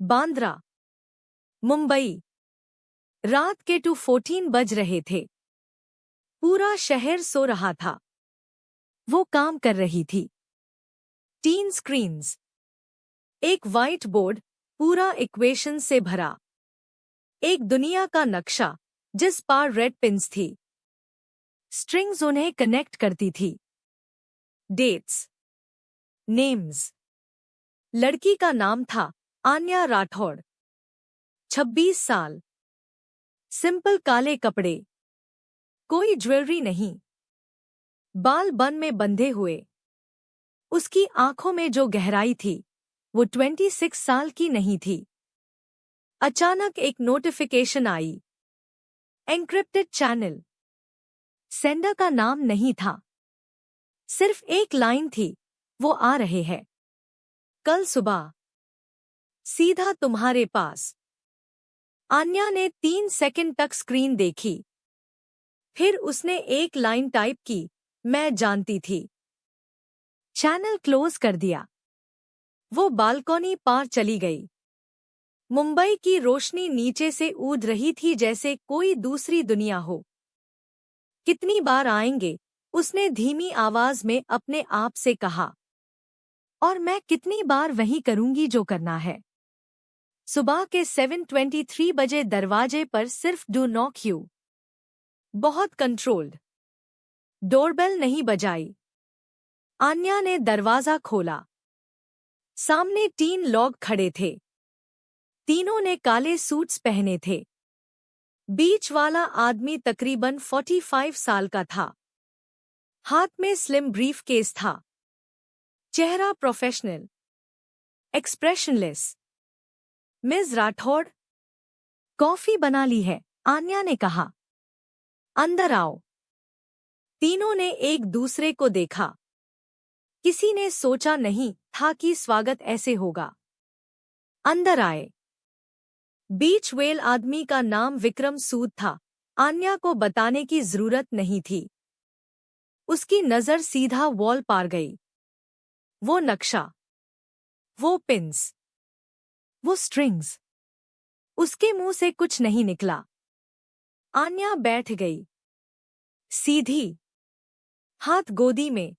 बांद्रा, मुंबई। रात के 2:14 बज रहे थे। पूरा शहर सो रहा था। वो काम कर रही थी। 3 स्क्रीन्स, एक व्हाइट बोर्ड पूरा इक्वेशन से भरा, एक दुनिया का नक्शा जिस पर रेड पिन्स थी, स्ट्रिंग्स उन्हें कनेक्ट करती थी। Dates, names. लड़की का नाम था आन्या राठौड़, 26 साल। सिंपल काले कपड़े, कोई ज्वेलरी नहीं, बाल बन में बंधे हुए। उसकी आंखों में जो गहराई थी वो 26 साल की नहीं थी। अचानक एक नोटिफिकेशन आई। Encrypted channel. सेंडर का नाम नहीं था, सिर्फ एक लाइन थी, वो आ रहे हैं कल सुबह, सीधा तुम्हारे पास। आन्या ने 3 सेकंड तक स्क्रीन देखी। फिर उसने एक लाइन टाइप की, मैं जानती थी। चैनल क्लोज कर दिया। वो बालकनी पार चली गई। मुंबई की रोशनी नीचे से ऊद रही थी जैसे कोई दूसरी दुनिया हो। कितनी बार आएंगे, उसने धीमी आवाज में अपने आप से कहा। और मैं कितनी बार वही करूंगी जो करना है। सुबह के 7:23 बजे दरवाजे पर सिर्फ डू नॉक यू। बहुत कंट्रोल्ड। डोरबेल नहीं बजाई। आन्या ने दरवाजा खोला। सामने 3 लोग खड़े थे। तीनों ने काले सूट्स पहने थे। बीच वाला आदमी तकरीबन 45 साल का था। हाथ में स्लिम ब्रीफ केस था। चेहरा professional, expressionless. Miss Rathore, coffee बना ली है, आन्या ने कहा। अंदर आओ। तीनों ने एक दूसरे को देखा। किसी ने सोचा नहीं था कि स्वागत ऐसे होगा। अंदर आए। बीच वेल आदमी का नाम विक्रम सूद था। आन्या को बताने की जरूरत नहीं थी। उसकी नजर सीधा वॉल पार गई। वो नक्शा, वो पिन्स, वो स्ट्रिंग्स। उसके मुंह से कुछ नहीं निकला। आन्या बैठ गई, सीधी, हाथ गोदी में,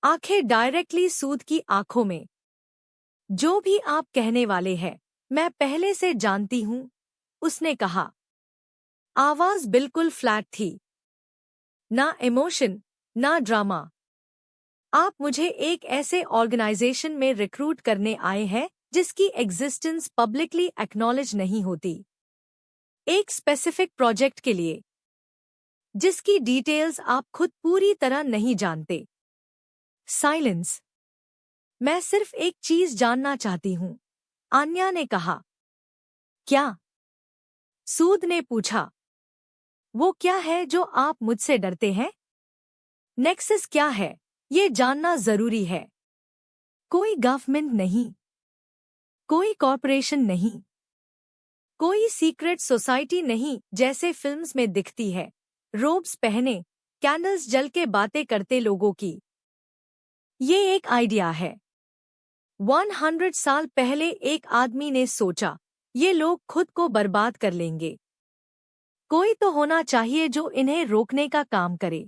आंखें डायरेक्टली सूद की आंखों में। जो भी आप कहने वाले हैं, मैं पहले से जानती हूं, उसने कहा। आवाज बिल्कुल फ्लैट थी। ना इमोशन, ना ड्रामा। आप मुझे एक ऐसे ऑर्गेनाइजेशन में रिक्रूट करने आए हैं जिसकी एग्जिस्टेंस पब्लिकली एक्नॉलेज नहीं होती। एक स्पेसिफिक प्रोजेक्ट के लिए, जिसकी डिटेल्स आप खुद पूरी तरह नहीं जानते। साइलेंस। मैं सिर्फ एक चीज जानना चाहती हूं, आन्या ने कहा। क्या? सूद ने पूछा। वो क्या है जो आप मुझसे डरते हैं? नेक्सस क्या है, ये जानना जरूरी है। कोई गवर्नमेंट नहीं, कोई कॉर्पोरेशन नहीं, कोई सीक्रेट सोसाइटी नहीं जैसे फिल्म्स में दिखती है। रोब्स पहने, कैंडल्स जल के बातें करते लोगों की। ये एक आइडिया है। 100 साल पहले एक आदमी ने सोचा, ये लोग खुद को बर्बाद कर लेंगे। कोई तो होना चाहिए जो इन्हें रोकने का काम करे।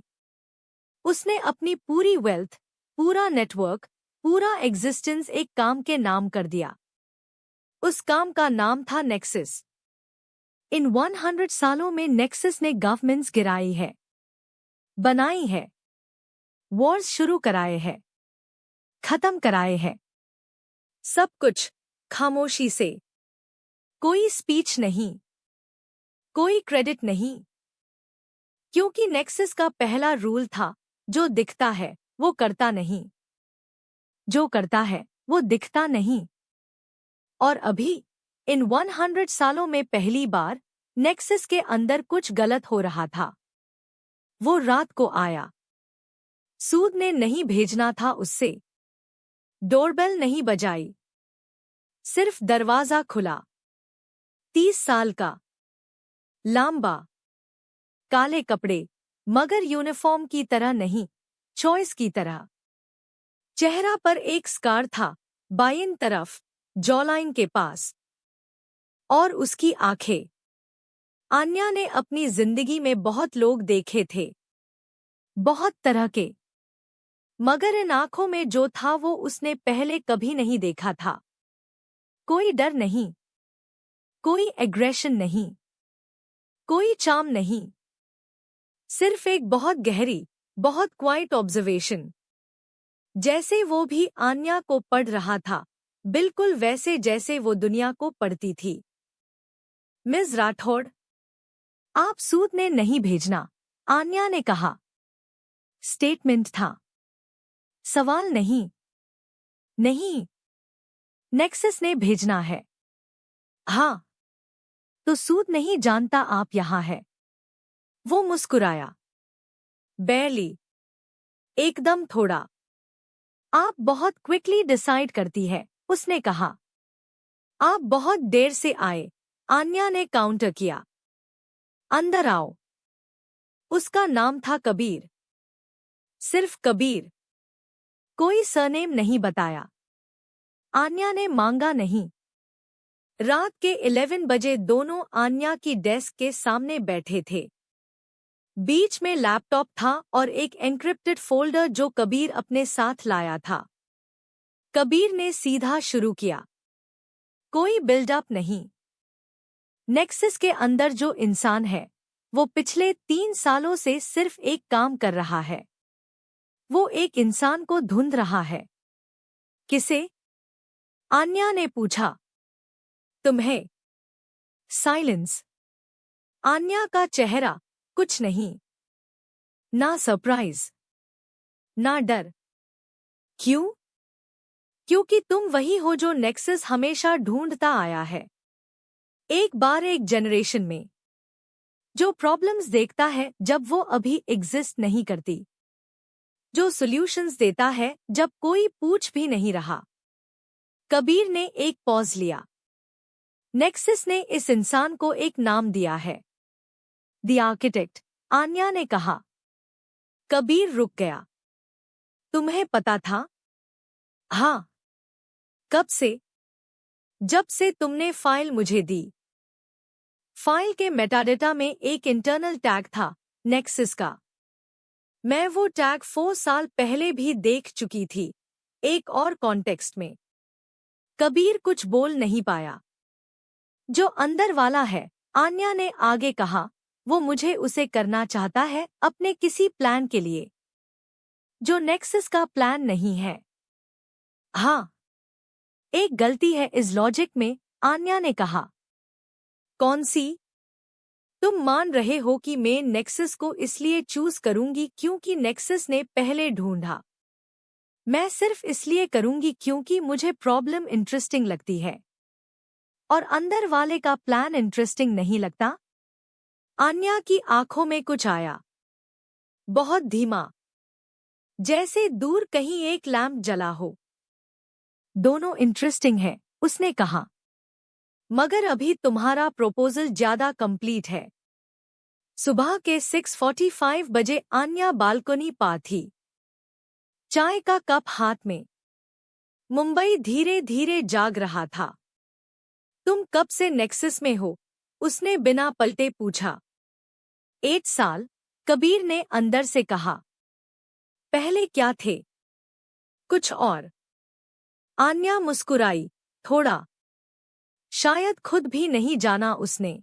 उसने अपनी पूरी वेल्थ, पूरा नेटवर्क, पूरा एग्जिस्टेंस एक काम के नाम कर दिया। उस काम का नाम था नेक्सस। इन 100 सालों में नेक्सस ने गवर्नमेंट्स गिराई है, बनाई है, वॉर्स शुरू कराए हैं, खत्म कराए हैं। सब कुछ खामोशी से। कोई स्पीच नहीं, कोई क्रेडिट नहीं। क्योंकि नेक्सस का पहला रूल था, जो दिखता है वो करता नहीं, जो करता है वो दिखता नहीं। और अभी इन 100 सालों में पहली बार नेक्सस के अंदर कुछ गलत हो रहा था। वो रात को आया। सूद ने नहीं भेजना था उससे। डोरबेल नहीं बजाई, सिर्फ दरवाजा खुला। 30 साल का, लांबा, काले कपड़े, मगर यूनिफॉर्म की तरह नहीं, चॉइस की तरह। चेहरा पर एक स्कार था, बाईं तरफ, जॉलाइन के पास। और उसकी आंखें। आन्या ने अपनी जिंदगी में बहुत लोग देखे थे, बहुत तरह के, मगर इन आंखों में जो था वो उसने पहले कभी नहीं देखा था। कोई डर नहीं, कोई एग्रेशन नहीं, कोई चार्म नहीं, सिर्फ एक बहुत गहरी, बहुत क्वाइट ऑब्जर्वेशन। जैसे वो भी आन्या को पढ़ रहा था, बिल्कुल वैसे जैसे वो दुनिया को पढ़ती थी। मिस राठौड़, आप सूद ने नहीं भेजना, आन्या ने कहा। स्टेटमेंट था, सवाल नहीं। नहीं, नेक्सस ने भेजना है। हाँ, तो सूद नहीं जानता आप यहाँ है। वो मुस्कुराया। बैरली, एकदम थोड़ा। आप बहुत क्विकली डिसाइड करती है, उसने कहा। आप बहुत देर से आए, आन्या ने काउंटर किया। अंदर आओ। उसका नाम था कबीर। सिर्फ कबीर। कोई सरनेम नहीं बताया। आन्या ने मांगा नहीं। रात के 11 बजे दोनों आन्या की डेस्क के सामने बैठे थे। बीच में लैपटॉप था और एक एन्क्रिप्टेड फोल्डर जो कबीर अपने साथ लाया था। कबीर ने सीधा शुरू किया। कोई बिल्डअप नहीं। नेक्सस के अंदर जो इंसान है, वो पिछले 3 सालों से सिर्फ एक काम कर रहा है। वो एक इंसान को ढूंढ रहा है। किसे? आन्या ने पूछा। तुम्हें। साइलेंस। आन्या का चेहरा, कुछ नहीं। ना सरप्राइज, ना डर। क्यों? क्योंकि तुम वही हो जो नेक्सस हमेशा ढूंढता आया है। एक बार एक जनरेशन में, जो प्रॉब्लम्स देखता है जब वो अभी एग्जिस्ट नहीं करती, जो सॉल्यूशंस देता है जब कोई पूछ भी नहीं रहा। कबीर ने एक पॉज लिया। नेक्सस ने इस इंसान को एक नाम दिया है, द आर्किटेक्ट, आन्या ने कहा। कबीर रुक गया। तुम्हें पता था? हाँ। कब से? जब से तुमने फाइल मुझे दी। फाइल के मेटाडेटा में एक इंटरनल टैग था, नेक्सस का। मैं वो टैग 4 साल पहले भी देख चुकी थी, एक और कॉन्टेक्स्ट में। कबीर कुछ बोल नहीं पाया। जो अंदर वाला है, आन्या ने आगे कहा, वो मुझे उसे करना चाहता है अपने किसी प्लान के लिए, जो नेक्सस का प्लान नहीं है। हाँ, एक गलती है इस लॉजिक में, आन्या ने कहा। कौन सी? तुम मान रहे हो कि मैं नेक्सस को इसलिए चूज करूंगी क्योंकि नेक्सस ने पहले ढूंढा। मैं सिर्फ इसलिए करूंगी क्योंकि मुझे प्रॉब्लम इंटरेस्टिंग लगती है और अंदर वाले का प्लान इंटरेस्टिंग नहीं लगता। आन्या की आंखों में कुछ आया, बहुत धीमा, जैसे दूर कहीं एक लैंप जला हो। दोनों इंटरेस्टिंग है, उसने कहा, मगर अभी तुम्हारा प्रपोजल ज्यादा कंप्लीट है। सुबह के 6:45 बजे आन्या बालकनी पर थी, चाय का कप हाथ में। मुंबई धीरे धीरे जाग रहा था। तुम कब से नेक्सस में हो? उसने बिना पलटे पूछा। 8 साल, कबीर ने अंदर से कहा। पहले क्या थे? कुछ और। आन्या मुस्कुराई, थोड़ा। शायद खुद भी नहीं जाना उसने।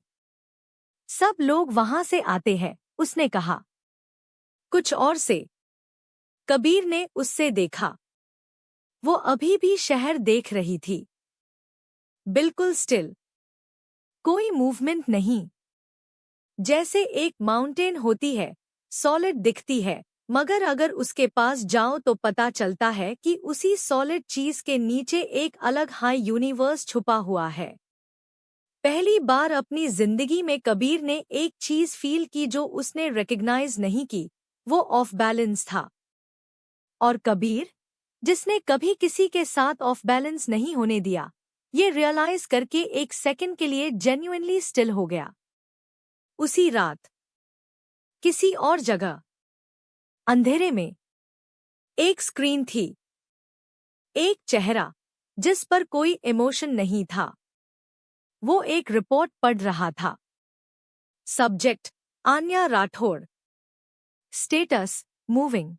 सब लोग वहां से आते हैं, उसने कहा। कुछ और से। कबीर ने उससे देखा। वो अभी भी शहर देख रही थी, बिल्कुल स्टिल। कोई मूवमेंट नहीं। जैसे एक माउंटेन होती है, सॉलिड दिखती है, मगर अगर उसके पास जाओ तो पता चलता है कि उसी सॉलिड चीज के नीचे एक अलग हाई यूनिवर्स छुपा हुआ है। पहली बार अपनी जिंदगी में कबीर ने एक चीज फील की जो उसने रिकग्नाइज नहीं की, वो ऑफ बैलेंस था। और कबीर, जिसने कभी किसी के साथ ऑफ बैलेंस नहीं होने दिया, ये रियलाइज करके एक सेकंड के लिए जेन्युइनली स्टिल हो गया। उसी रात, किसी और जगह, अंधेरे में, एक स्क्रीन थी, एक चेहरा, जिस पर कोई इमोशन नहीं था। वो एक रिपोर्ट पढ़ रहा था। Subject Anya Rathore. Status moving.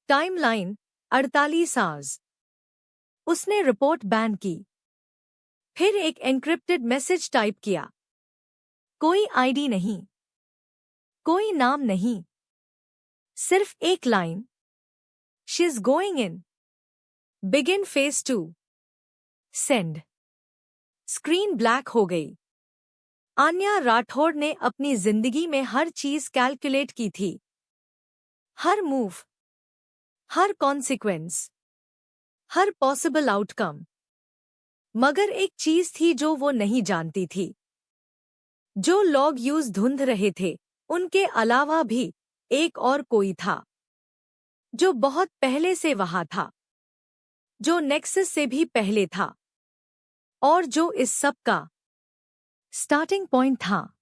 Timeline 48 hours. उसने रिपोर्ट बैन की। फिर एक एन्क्रिप्टेड मैसेज टाइप किया। कोई आईडी नहीं, कोई नाम नहीं, सिर्फ एक line, she is going in, begin phase 2, send. Screen black हो गई। आन्या राठौड़ ने अपनी जिंदगी में हर चीज कैलकुलेट की थी, हर मूव, हर कॉन्सिक्वेंस, हर पॉसिबल आउटकम। मगर एक चीज थी जो वो नहीं जानती थी। जो लॉग यूज धुंध रहे थे, उनके अलावा भी एक और कोई था, जो बहुत पहले से वहां था, जो नेक्सस से भी पहले था, और जो इस सब का स्टार्टिंग पॉइंट था।